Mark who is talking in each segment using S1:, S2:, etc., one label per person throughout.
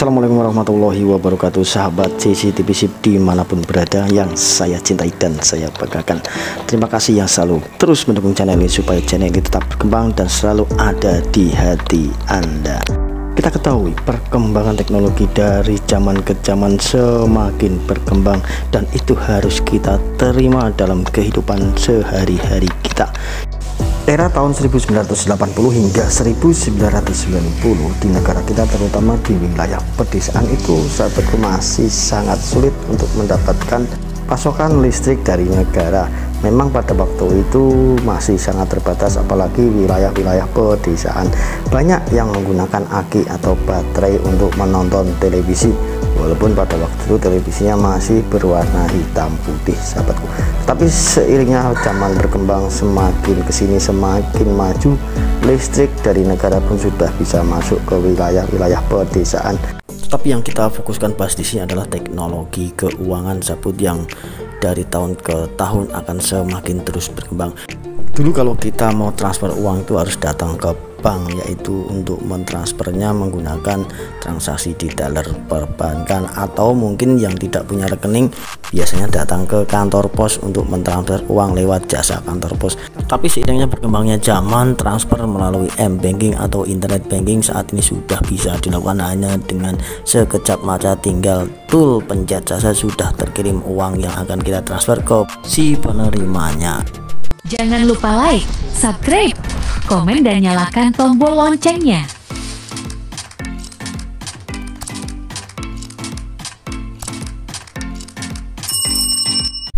S1: Assalamualaikum warahmatullahi wabarakatuh, sahabat CCTV Sip dimanapun berada yang saya cintai dan saya banggakan. Terima kasih yang selalu terus mendukung channel ini supaya channel ini tetap berkembang dan selalu ada di hati Anda. Kita ketahui perkembangan teknologi dari zaman ke zaman semakin berkembang dan itu harus kita terima dalam kehidupan sehari-hari kita. Era tahun 1980 hingga 1990 di negara kita, terutama di wilayah pedesaan itu, sahabatku, masih sangat sulit untuk mendapatkan pasokan listrik dari negara. Memang pada waktu itu masih sangat terbatas, apalagi wilayah-wilayah pedesaan. Banyak yang menggunakan aki atau baterai untuk menonton televisi, walaupun pada waktu itu televisinya masih berwarna hitam putih, sahabatku. Tapi seiringnya zaman berkembang semakin kesini semakin maju, listrik dari negara pun sudah bisa masuk ke wilayah-wilayah pedesaan. Tapi yang kita fokuskan bahas di sini adalah teknologi keuangan, sahabat, yang dari tahun ke tahun akan semakin terus berkembang. Dulu kalau kita mau transfer uang itu harus datang ke bank, yaitu untuk mentransfernya menggunakan transaksi di dalar perbankan, atau mungkin yang tidak punya rekening biasanya datang ke kantor pos untuk mentransfer uang lewat jasa kantor pos. Tapi seiringnya berkembangnya zaman, transfer melalui m-banking atau internet banking saat ini sudah bisa dilakukan hanya dengan sekejap mata. Tinggal tool pencet saja sudah terkirim uang yang akan kita transfer ke si penerimanya.
S2: Jangan lupa like, subscribe, komen, dan nyalakan tombol loncengnya.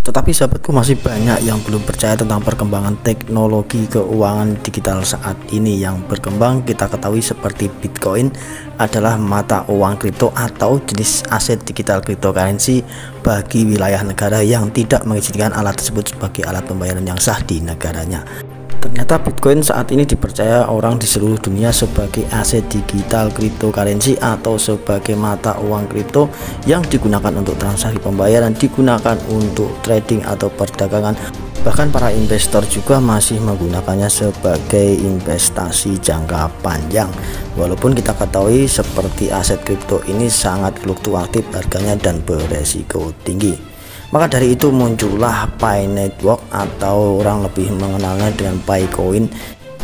S1: Tetapi sahabatku, masih banyak yang belum percaya tentang perkembangan teknologi keuangan digital saat ini yang berkembang. Kita ketahui seperti Bitcoin adalah mata uang kripto atau jenis aset digital cryptocurrency bagi wilayah negara yang tidak mengizinkan alat tersebut sebagai alat pembayaran yang sah di negaranya. Ternyata Bitcoin saat ini dipercaya orang di seluruh dunia sebagai aset digital cryptocurrency atau sebagai mata uang kripto yang digunakan untuk transaksi pembayaran, digunakan untuk trading atau perdagangan. Bahkan para investor juga masih menggunakannya sebagai investasi jangka panjang. Walaupun kita ketahui seperti aset kripto ini sangat fluktuatif harganya dan beresiko tinggi. Maka dari itu muncullah Pi Network atau orang lebih mengenalnya dengan Picoin,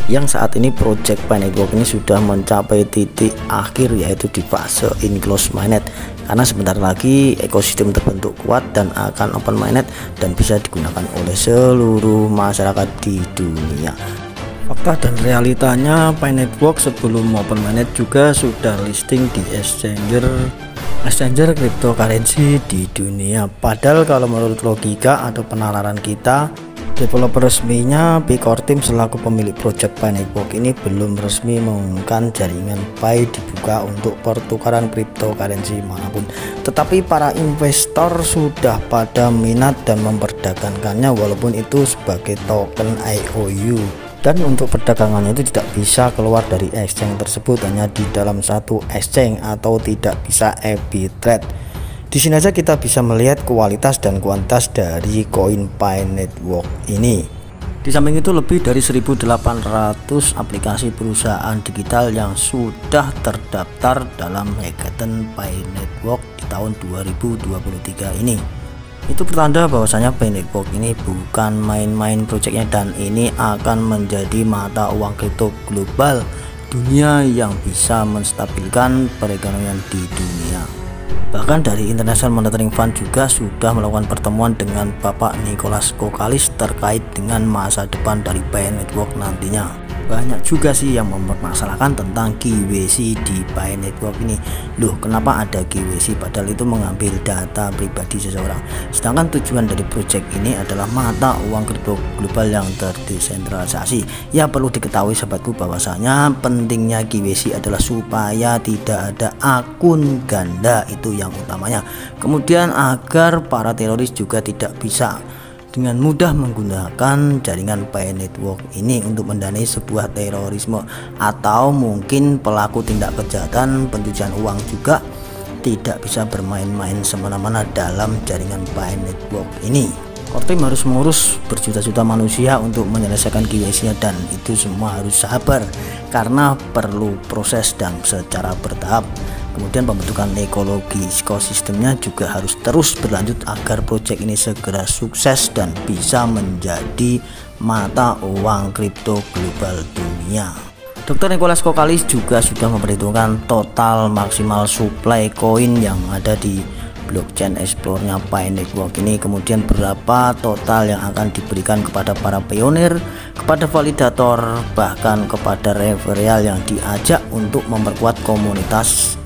S1: yang saat ini project Pi Network ini sudah mencapai titik akhir, yaitu di fase enclosed mainnet, karena sebentar lagi ekosistem terbentuk kuat dan akan open mainnet dan bisa digunakan oleh seluruh masyarakat di dunia. Fakta dan realitanya, Pi Network sebelum open mainnet juga sudah listing di exchanger cryptocurrency di dunia. Padahal kalau menurut logika atau penalaran kita, developer resminya Picor Team selaku pemilik project Pi Network ini belum resmi mengumumkan jaringan Pi dibuka untuk pertukaran cryptocurrency manapun. Tetapi para investor sudah pada minat dan memperdagangkannya, walaupun itu sebagai token IOU. Dan untuk perdagangannya itu tidak bisa keluar dari exchange tersebut, hanya di dalam satu exchange atau tidak bisa arbitrage. Di sini aja kita bisa melihat kualitas dan kuantitas dari koin Pi Network ini. Di samping itu lebih dari 1.800 aplikasi perusahaan digital yang sudah terdaftar dalam hackathon Pi Network di tahun 2023 ini. Itu pertanda bahwasanya Pi Network ini bukan main-main proyeknya, dan ini akan menjadi mata uang kripto global dunia yang bisa menstabilkan perekonomian di dunia. Bahkan dari International Monetary Fund juga sudah melakukan pertemuan dengan Bapak Nicholas Kokalis terkait dengan masa depan dari Pi Network nantinya. Banyak juga sih yang mempermasalahkan tentang KYC di Pi Network ini. Loh, kenapa ada KYC padahal itu mengambil data pribadi seseorang? Sedangkan tujuan dari project ini adalah mata uang kripto global yang terdesentralisasi. Ya, perlu diketahui sahabatku bahwasanya pentingnya KYC adalah supaya tidak ada akun ganda, itu yang utamanya. Kemudian agar para teroris juga tidak bisa dengan mudah menggunakan jaringan Pi Network ini untuk mendanai sebuah terorisme, atau mungkin pelaku tindak kejahatan pencucian uang juga tidak bisa bermain-main semena-mena dalam jaringan Pi Network ini. Kortim harus mengurus berjuta-juta manusia untuk menyelesaikan KYC-nya, dan itu semua harus sabar karena perlu proses dan secara bertahap. Kemudian pembentukan ekologi ekosistemnya juga harus terus berlanjut agar proyek ini segera sukses dan bisa menjadi mata uang kripto global dunia. Dr. Nicholas Kokalis juga sudah memperhitungkan total maksimal supply koin yang ada di blockchain explore-nya PiNetwork ini, kemudian berapa total yang akan diberikan kepada para pionir, kepada validator, bahkan kepada referral yang diajak untuk memperkuat komunitas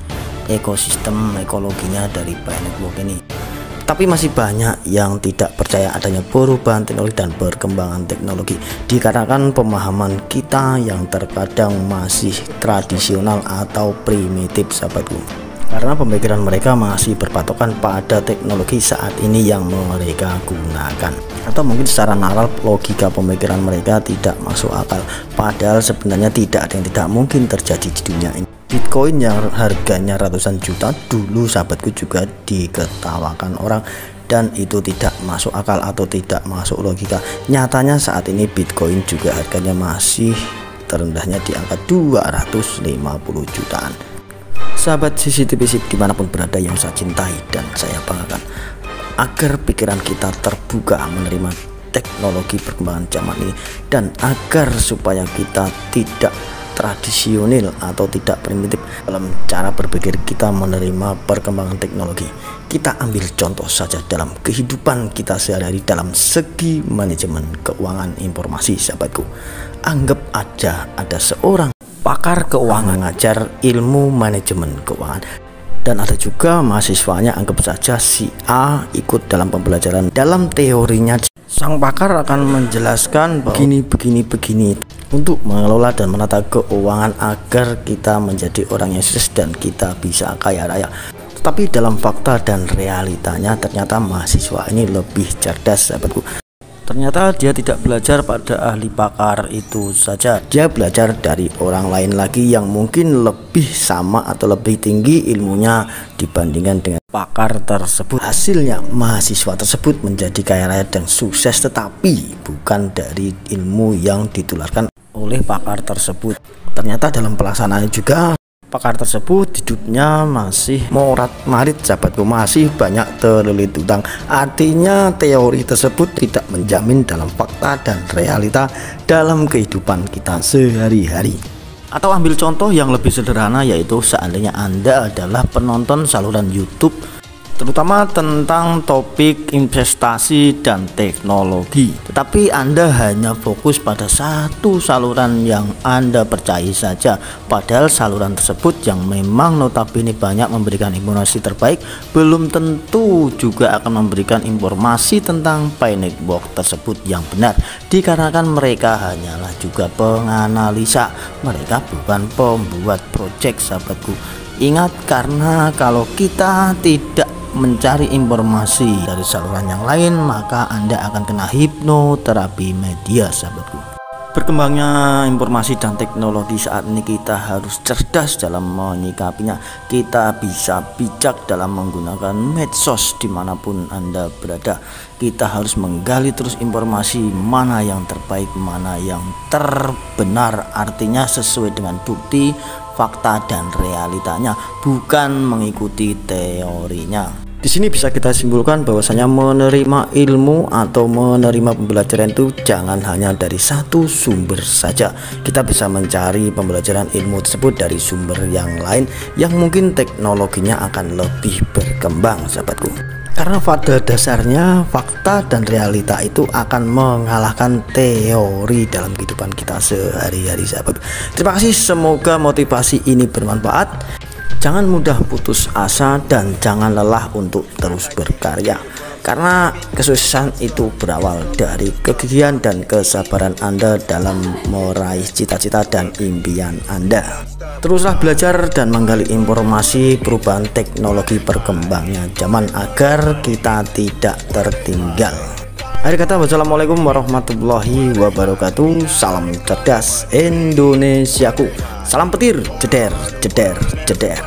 S1: ekosistem ekologinya dari PiNetwork ini. Tapi masih banyak yang tidak percaya adanya perubahan teknologi dan perkembangan teknologi, dikarenakan pemahaman kita yang terkadang masih tradisional atau primitif, sahabatku. Karena pemikiran mereka masih berpatokan pada teknologi saat ini yang mereka gunakan, atau mungkin secara nalar logika pemikiran mereka tidak masuk akal, padahal sebenarnya tidak ada yang tidak mungkin terjadi di dunia ini. Bitcoin yang harganya ratusan juta dulu, sahabatku, juga diketawakan orang dan itu tidak masuk akal atau tidak masuk logika. Nyatanya saat ini Bitcoin juga harganya masih terendahnya di angka 250 jutaan. Sahabat CCTV dimanapun berada yang saya cintai dan saya banggakan, agar pikiran kita terbuka menerima teknologi perkembangan zaman ini, dan agar supaya kita tidak tradisional atau tidak primitif dalam cara berpikir kita menerima perkembangan teknologi. Kita ambil contoh saja dalam kehidupan kita sehari-hari dalam segi manajemen keuangan informasi, sahabatku. Anggap aja ada seorang pakar keuangan ngajar ilmu manajemen keuangan, dan ada juga mahasiswanya. Anggap saja si A ikut dalam pembelajaran. Dalam teorinya sang pakar akan menjelaskan begini untuk mengelola dan menata keuangan agar kita menjadi orang yang sukses dan kita bisa kaya raya. Tetapi dalam fakta dan realitanya ternyata mahasiswa ini lebih cerdas, sahabatku. Ternyata dia tidak belajar pada ahli pakar itu saja, dia belajar dari orang lain lagi yang mungkin lebih sama atau lebih tinggi ilmunya dibandingkan dengan pakar tersebut. Hasilnya mahasiswa tersebut menjadi kaya raya dan sukses, tetapi bukan dari ilmu yang ditularkan oleh pakar tersebut. Ternyata dalam pelaksanaannya juga pakar tersebut hidupnya masih morat marit, sahabatku, masih banyak terlilit utang. Artinya teori tersebut tidak menjamin dalam fakta dan realita dalam kehidupan kita sehari-hari. Atau ambil contoh yang lebih sederhana, yaitu seandainya Anda adalah penonton saluran YouTube terutama tentang topik investasi dan teknologi, tetapi Anda hanya fokus pada satu saluran yang Anda percayai saja, padahal saluran tersebut yang memang notabene banyak memberikan informasi terbaik belum tentu juga akan memberikan informasi tentang PiNetwork tersebut yang benar, dikarenakan mereka hanyalah juga penganalisa, mereka bukan pembuat proyek, sahabatku. Ingat, karena kalau kita tidak mencari informasi dari saluran yang lain, maka Anda akan kena hipnoterapi media, sahabatku. Berkembangnya informasi dan teknologi saat ini, kita harus cerdas dalam menyikapinya. Kita bisa bijak dalam menggunakan medsos dimanapun Anda berada. Kita harus menggali terus informasi mana yang terbaik, mana yang terbenar, artinya sesuai dengan bukti, fakta dan realitanya, bukan mengikuti teorinya. Di sini bisa kita simpulkan bahwasanya menerima ilmu atau menerima pembelajaran itu jangan hanya dari satu sumber saja. Kita bisa mencari pembelajaran ilmu tersebut dari sumber yang lain yang mungkin teknologinya akan lebih berkembang, sahabatku. Karena pada dasarnya fakta dan realita itu akan mengalahkan teori dalam kehidupan kita sehari-hari, sahabat. Terima kasih, semoga motivasi ini bermanfaat. Jangan mudah putus asa dan jangan lelah untuk terus berkarya, karena kesuksesan itu berawal dari kegigihan dan kesabaran Anda dalam meraih cita-cita dan impian Anda. Teruslah belajar dan menggali informasi perubahan teknologi perkembangnya zaman agar kita tidak tertinggal. Akhir kata, wassalamualaikum warahmatullahi wabarakatuh. Salam cerdas Indonesiaku. Salam petir, jeder, jeder, jeder.